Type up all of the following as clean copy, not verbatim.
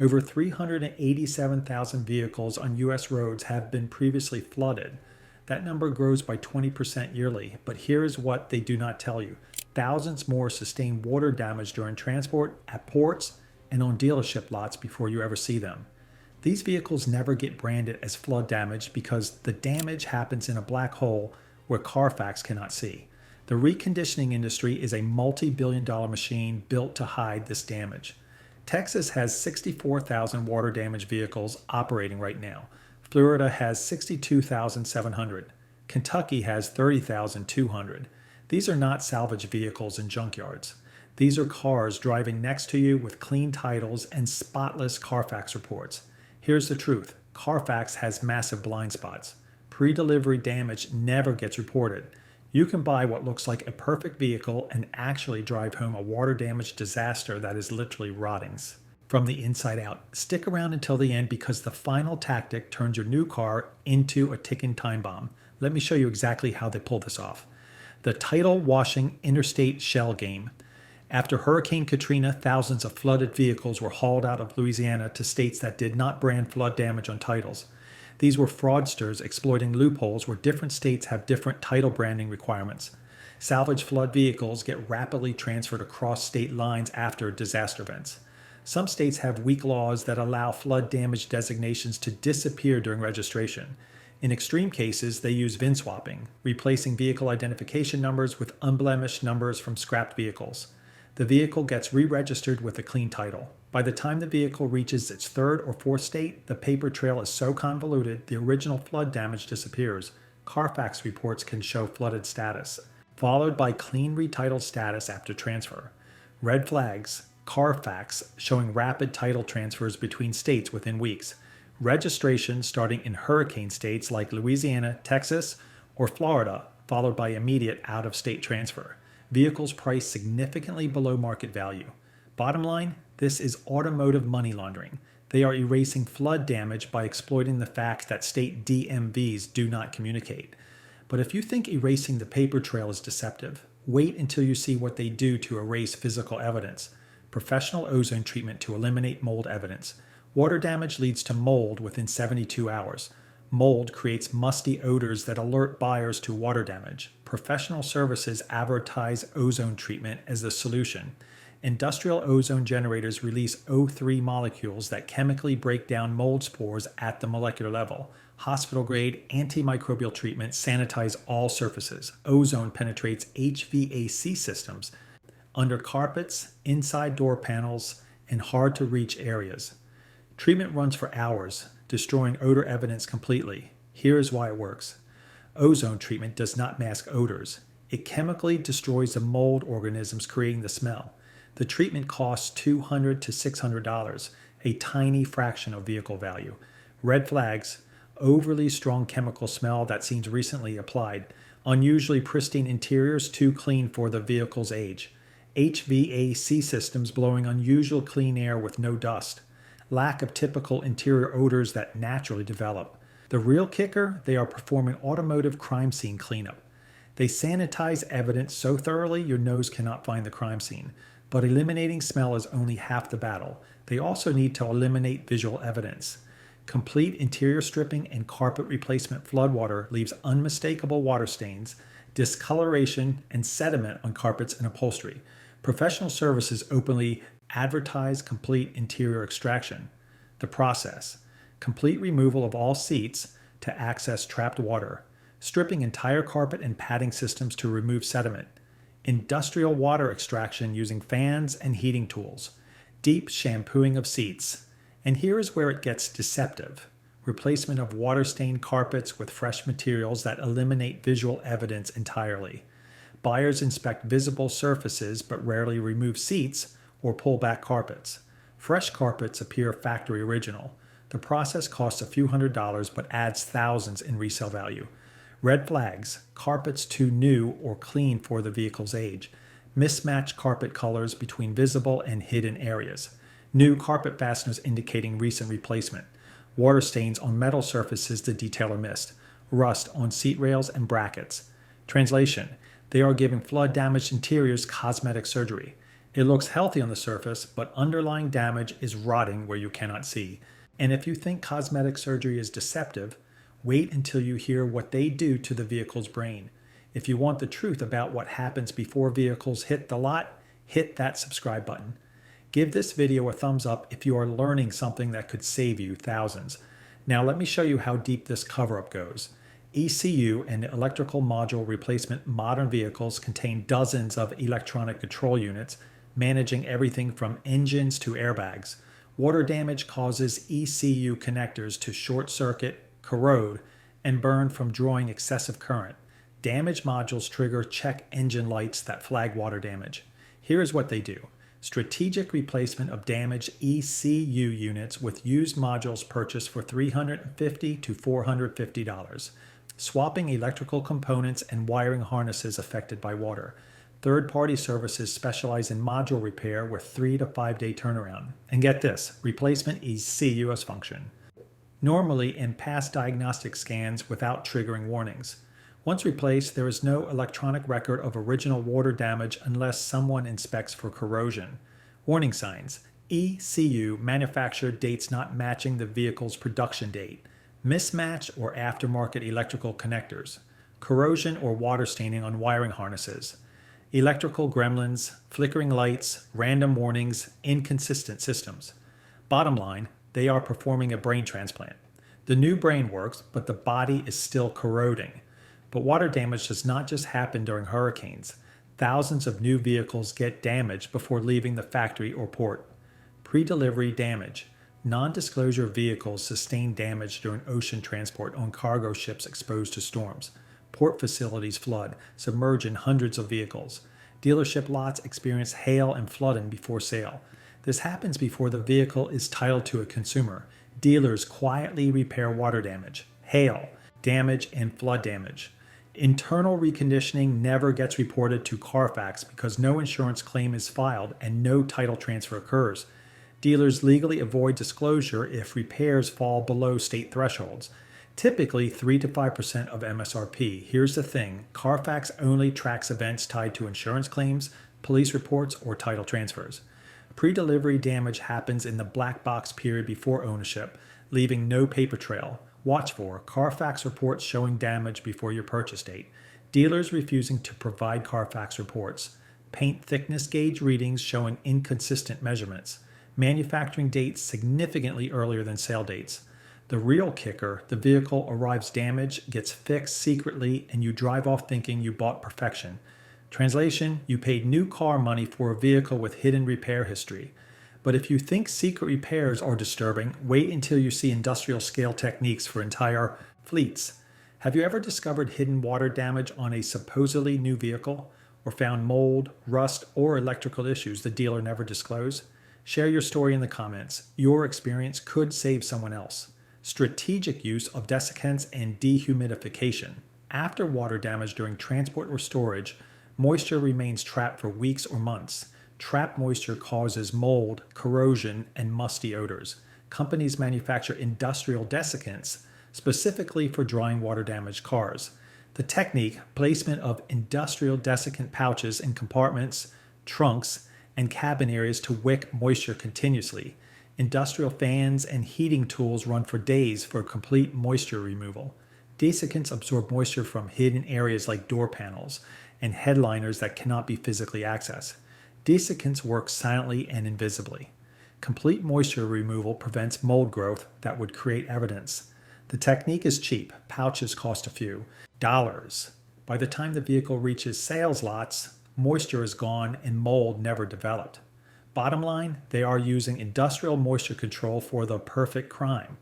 Over 387,000 vehicles on U.S. roads have been previously flooded. That number grows by 20% yearly, but here is what they do not tell you. Thousands more sustain water damage during transport, at ports, and on dealership lots before you ever see them. These vehicles never get branded as flood damage because the damage happens in a black hole where Carfax cannot see. The reconditioning industry is a multi-billion-dollar machine built to hide this damage. Texas has 64,000 water damage vehicles operating right now. Florida has 62,700. Kentucky has 30,200. These are not salvage vehicles in junkyards. These are cars driving next to you with clean titles and spotless Carfax reports. Here's the truth. Carfax has massive blind spots. Pre-delivery damage never gets reported. You can buy what looks like a perfect vehicle and actually drive home a water damage disaster that is literally rotting from the inside out. Stick around until the end because the final tactic turns your new car into a ticking time bomb. Let me show you exactly how they pull this off. The title washing interstate shell game. After Hurricane Katrina, thousands of flooded vehicles were hauled out of Louisiana to states that did not brand flood damage on titles. These were fraudsters exploiting loopholes where different states have different title branding requirements. Salvage flood vehicles get rapidly transferred across state lines after disaster events. Some states have weak laws that allow flood damage designations to disappear during registration. In extreme cases, they use VIN swapping, replacing vehicle identification numbers with unblemished numbers from scrapped vehicles. The vehicle gets re-registered with a clean title. By the time the vehicle reaches its third or fourth state, the paper trail is so convoluted the original flood damage disappears. Carfax reports can show flooded status, followed by clean retitled status after transfer. Red flags, Carfax showing rapid title transfers between states within weeks. Registration starting in hurricane states like Louisiana, Texas, or Florida, followed by immediate out-of-state transfer. Vehicles priced significantly below market value. Bottom line, this is automotive money laundering. They are erasing flood damage by exploiting the fact that state DMVs do not communicate. But if you think erasing the paper trail is deceptive, wait until you see what they do to erase physical evidence. Professional ozone treatment to eliminate mold evidence. Water damage leads to mold within 72 hours. Mold creates musty odors that alert buyers to water damage. Professional services advertise ozone treatment as the solution. Industrial ozone generators release O3 molecules that chemically break down mold spores at the molecular level. Hospital-grade antimicrobial treatment sanitize all surfaces. Ozone penetrates HVAC systems, under carpets, inside door panels, and hard-to-reach areas. Treatment runs for hours, destroying odor evidence completely. Here is why it works. Ozone treatment does not mask odors. It chemically destroys the mold organisms creating the smell. The treatment costs $200 to $600, a tiny fraction of vehicle value. Red flags, overly strong chemical smell that seems recently applied. Unusually pristine interiors too clean for the vehicle's age. HVAC systems blowing unusual clean air with no dust. Lack of typical interior odors that naturally develop. The real kicker, they are performing automotive crime scene cleanup. They sanitize evidence so thoroughly your nose cannot find the crime scene. But eliminating smell is only half the battle. They also need to eliminate visual evidence. Complete interior stripping and carpet replacement floodwater leaves unmistakable water stains, discoloration, and sediment on carpets and upholstery. Professional services openly advertise complete interior extraction. The process: complete removal of all seats to access trapped water, stripping entire carpet and padding systems to remove sediment, industrial water extraction using fans and heating tools, deep shampooing of seats. And here is where it gets deceptive. Replacement of water-stained carpets with fresh materials that eliminate visual evidence entirely. Buyers inspect visible surfaces but rarely remove seats or pull back carpets. Fresh carpets appear factory original. The process costs a few $100s but adds thousands in resale value. Red flags: carpets too new or clean for the vehicle's age. Mismatched carpet colors between visible and hidden areas. New carpet fasteners indicating recent replacement. Water stains on metal surfaces the detailer missed. Rust on seat rails and brackets. Translation: they are giving flood-damaged interiors cosmetic surgery. It looks healthy on the surface, but underlying damage is rotting where you cannot see. And if you think cosmetic surgery is deceptive, wait until you hear what they do to the vehicle's brain. If you want the truth about what happens before vehicles hit the lot, hit that subscribe button. Give this video a thumbs up if you are learning something that could save you thousands. Now let me show you how deep this cover-up goes. ECU and electrical module replacement modern vehicles contain dozens of electronic control units, managing everything from engines to airbags. Water damage causes ECU connectors to short circuit, corrode, and burn from drawing excessive current. Damaged modules trigger check engine lights that flag water damage. Here is what they do. Strategic replacement of damaged ECU units with used modules purchased for $350 to $450. Swapping electrical components and wiring harnesses affected by water. Third-party services specialize in module repair with 3 to 5 day turnaround. And get this, replacement ECU as function. Normally in past diagnostic scans without triggering warnings. Once replaced, there is no electronic record of original water damage unless someone inspects for corrosion. Warning signs. ECU manufactured dates not matching the vehicle's production date. Mismatched or aftermarket electrical connectors. Corrosion or water staining on wiring harnesses. Electrical gremlins, flickering lights, random warnings, inconsistent systems. Bottom line, they are performing a brain transplant. The new brain works, but the body is still corroding. But water damage does not just happen during hurricanes. Thousands of new vehicles get damaged before leaving the factory or port. Pre-delivery damage. Non-disclosure vehicles sustain damage during ocean transport on cargo ships exposed to storms. Port facilities flood, submerging hundreds of vehicles. Dealership lots experience hail and flooding before sale. This happens before the vehicle is titled to a consumer. Dealers quietly repair water damage, hail, damage, and flood damage. Internal reconditioning never gets reported to Carfax because no insurance claim is filed and no title transfer occurs. Dealers legally avoid disclosure if repairs fall below state thresholds, typically 3 to 5% of MSRP. Here's the thing, Carfax only tracks events tied to insurance claims, police reports, or title transfers. Pre-delivery damage happens in the black box period before ownership, leaving no paper trail. Watch for Carfax reports showing damage before your purchase date. Dealers refusing to provide Carfax reports. Paint thickness gauge readings showing inconsistent measurements. Manufacturing dates significantly earlier than sale dates. The real kicker, the vehicle arrives damaged, gets fixed secretly, and you drive off thinking you bought perfection. Translation, you paid new car money for a vehicle with hidden repair history. But if you think secret repairs are disturbing, wait until you see industrial scale techniques for entire fleets. Have you ever discovered hidden water damage on a supposedly new vehicle? Or found mold, rust, or electrical issues the dealer never disclosed? Share your story in the comments. Your experience could save someone else. Strategic use of desiccants and dehumidification. After water damage during transport or storage, moisture remains trapped for weeks or months. Trapped moisture causes mold, corrosion, and musty odors. Companies manufacture industrial desiccants specifically for drying water-damaged cars. The technique, placement of industrial desiccant pouches in compartments, trunks, and cabin areas to wick moisture continuously. Industrial fans and heating tools run for days for complete moisture removal. Desiccants absorb moisture from hidden areas like door panels and headliners that cannot be physically accessed. Desiccants work silently and invisibly. Complete moisture removal prevents mold growth that would create evidence. The technique is cheap. Pouches cost a few dollars. By the time the vehicle reaches sales lots, moisture is gone and mold never developed. Bottom line, they are using industrial moisture control for the perfect crime.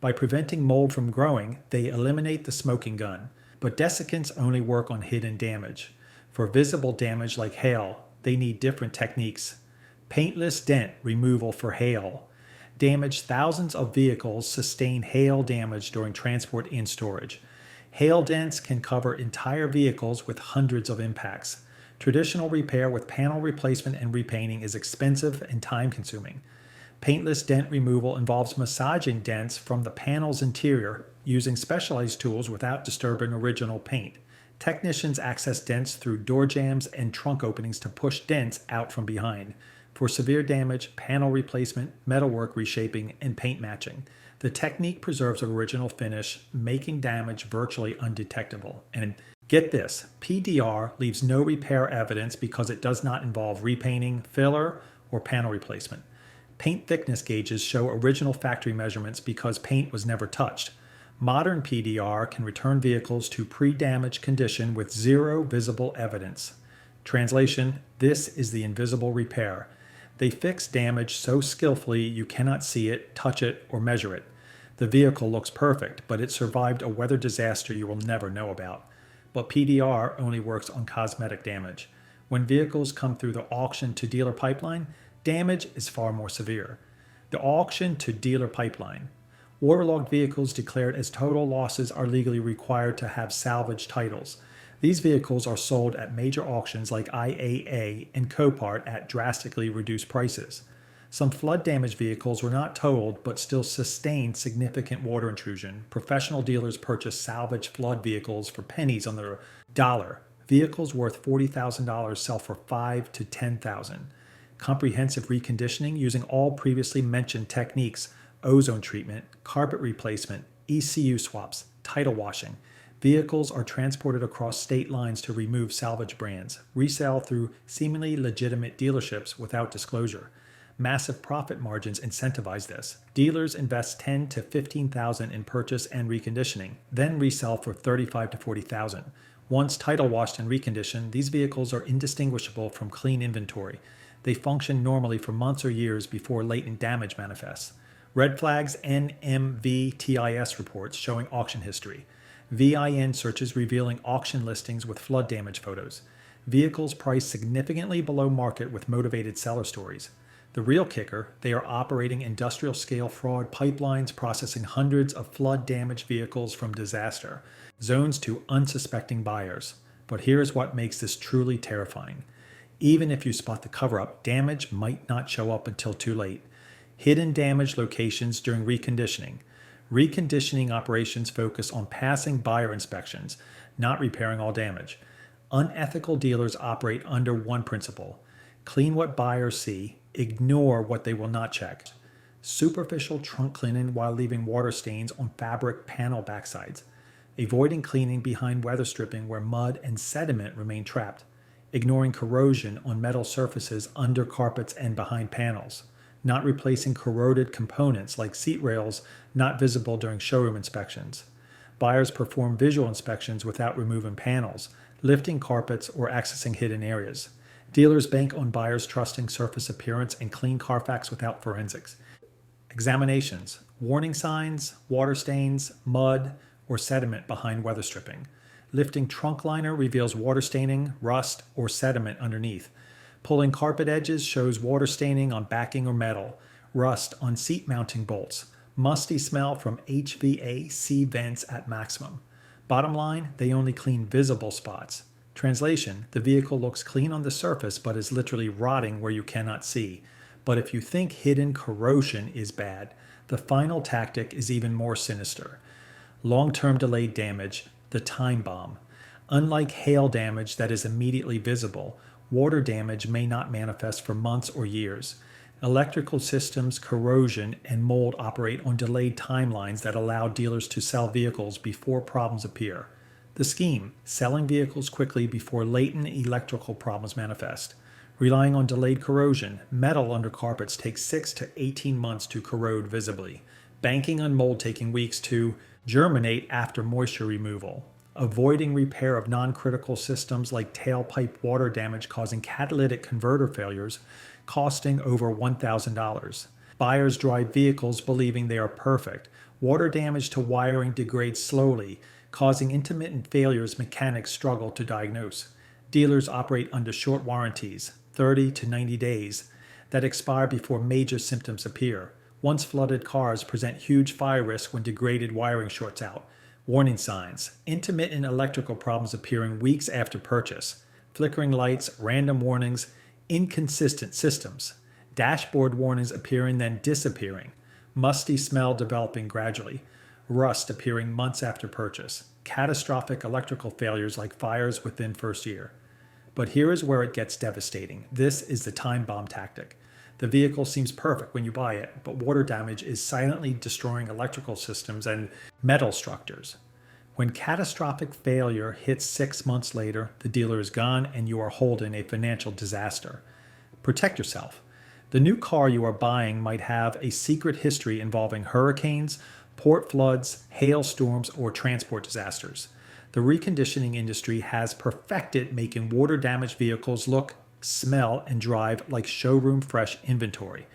By preventing mold from growing, they eliminate the smoking gun. But desiccants only work on hidden damage. For visible damage like hail, they need different techniques. Paintless dent removal for hail. Damaged thousands of vehicles sustain hail damage during transport and storage. Hail dents can cover entire vehicles with hundreds of impacts. Traditional repair with panel replacement and repainting is expensive and time-consuming. Paintless dent removal involves massaging dents from the panel's interior using specialized tools without disturbing original paint. Technicians access dents through door jambs and trunk openings to push dents out from behind. For severe damage, panel replacement, metalwork reshaping, and paint matching. The technique preserves original finish, making damage virtually undetectable. And get this, PDR leaves no repair evidence because it does not involve repainting, filler, or panel replacement. Paint thickness gauges show original factory measurements because paint was never touched. Modern PDR can return vehicles to pre-damaged condition with zero visible evidence. Translation, this is the invisible repair. They fix damage so skillfully you cannot see it, touch it, or measure it. The vehicle looks perfect, but it survived a weather disaster you will never know about. But PDR only works on cosmetic damage. When vehicles come through the auction to dealer pipeline, damage is far more severe. The auction to dealer pipeline. Waterlogged vehicles declared as total losses are legally required to have salvage titles. These vehicles are sold at major auctions like IAA and Copart at drastically reduced prices. Some flood-damaged vehicles were not totaled but still sustained significant water intrusion. Professional dealers purchase salvage flood vehicles for pennies on the dollar. Vehicles worth $40,000 sell for $5,000 to $10,000. Comprehensive reconditioning using all previously mentioned techniques: ozone treatment, carpet replacement, ECU swaps, title washing. Vehicles are transported across state lines to remove salvage brands, resell through seemingly legitimate dealerships without disclosure. Massive profit margins incentivize this. Dealers invest $10,000 to $15,000 in purchase and reconditioning, then resell for $35,000 to $40,000. Once title washed and reconditioned, these vehicles are indistinguishable from clean inventory. They function normally for months or years before latent damage manifests. Red flags NMVTIS reports showing auction history. VIN searches revealing auction listings with flood damage photos. Vehicles priced significantly below market with motivated seller stories. The real kicker, they are operating industrial-scale fraud pipelines processing hundreds of flood-damaged vehicles from disaster zones to unsuspecting buyers. But here's what makes this truly terrifying. Even if you spot the cover-up, damage might not show up until too late. Hidden damage locations during reconditioning. Reconditioning operations focus on passing buyer inspections, not repairing all damage. Unethical dealers operate under one principle: clean what buyers see, ignore what they will not check. Superficial trunk cleaning while leaving water stains on fabric panel backsides. Avoiding cleaning behind weather stripping where mud and sediment remain trapped. Ignoring corrosion on metal surfaces under carpets and behind panels. Not replacing corroded components like seat rails not visible during showroom inspections. Buyers perform visual inspections without removing panels, lifting carpets, or accessing hidden areas. Dealers bank on buyers trusting surface appearance and clean Carfax without forensics. Examinations. Warning signs, water stains, mud, or sediment behind weather stripping. Lifting trunk liner reveals water staining, rust, or sediment underneath. Pulling carpet edges shows water staining on backing or metal, rust on seat mounting bolts, musty smell from HVAC vents at maximum. Bottom line, they only clean visible spots. Translation, the vehicle looks clean on the surface but is literally rotting where you cannot see. But if you think hidden corrosion is bad, the final tactic is even more sinister. Long-term delayed damage, the time bomb. Unlike hail damage that is immediately visible, water damage may not manifest for months or years. Electrical systems, corrosion, and mold operate on delayed timelines that allow dealers to sell vehicles before problems appear. The scheme, selling vehicles quickly before latent electrical problems manifest. Relying on delayed corrosion, metal under carpets takes 6 to 18 months to corrode visibly. Banking on mold taking weeks to germinate after moisture removal. Avoiding repair of non-critical systems like tailpipe water damage causing catalytic converter failures, costing over $1,000. Buyers drive vehicles believing they are perfect. Water damage to wiring degrades slowly, causing intermittent failures mechanics struggle to diagnose. Dealers operate under short warranties, 30 to 90 days, that expire before major symptoms appear. Once flooded cars present huge fire risk when degraded wiring shorts out. Warning signs: intermittent electrical problems appearing weeks after purchase, flickering lights, random warnings, inconsistent systems, dashboard warnings appearing then disappearing, musty smell developing gradually, rust appearing months after purchase, catastrophic electrical failures like fires within first year. But here is where it gets devastating. This is the time bomb tactic. The vehicle seems perfect when you buy it, but water damage is silently destroying electrical systems and metal structures. When catastrophic failure hits 6 months later, the dealer is gone and you are holding a financial disaster. Protect yourself. The new car you are buying might have a secret history involving hurricanes, port floods, hailstorms, or transport disasters. The reconditioning industry has perfected making water-damaged vehicles look, smell, and drive like showroom-fresh inventory.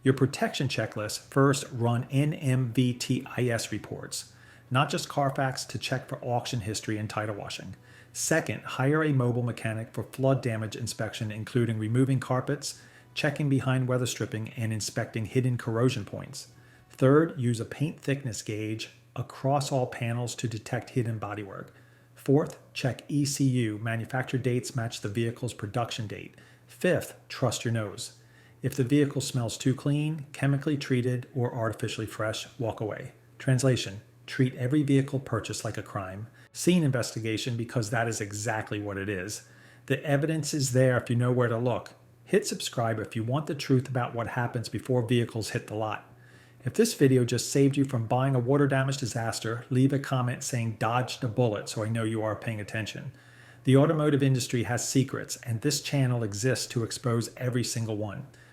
Your protection checklist: first, run NMVTIS reports, not just Carfax, to check for auction history and title washing. Second, hire a mobile mechanic for flood damage inspection, including removing carpets, checking behind weather stripping, and inspecting hidden corrosion points. Third, use a paint thickness gauge across all panels to detect hidden bodywork. Fourth, check ECU. Manufacture dates match the vehicle's production date. Fifth, trust your nose. If the vehicle smells too clean, chemically treated, or artificially fresh, walk away. Translation: treat every vehicle purchase like a crime. Scene investigation, because that is exactly what it is. The evidence is there if you know where to look. Hit subscribe if you want the truth about what happens before vehicles hit the lot. If this video just saved you from buying a water damage disaster, leave a comment saying "dodged a bullet" so I know you are paying attention. The automotive industry has secrets, and this channel exists to expose every single one.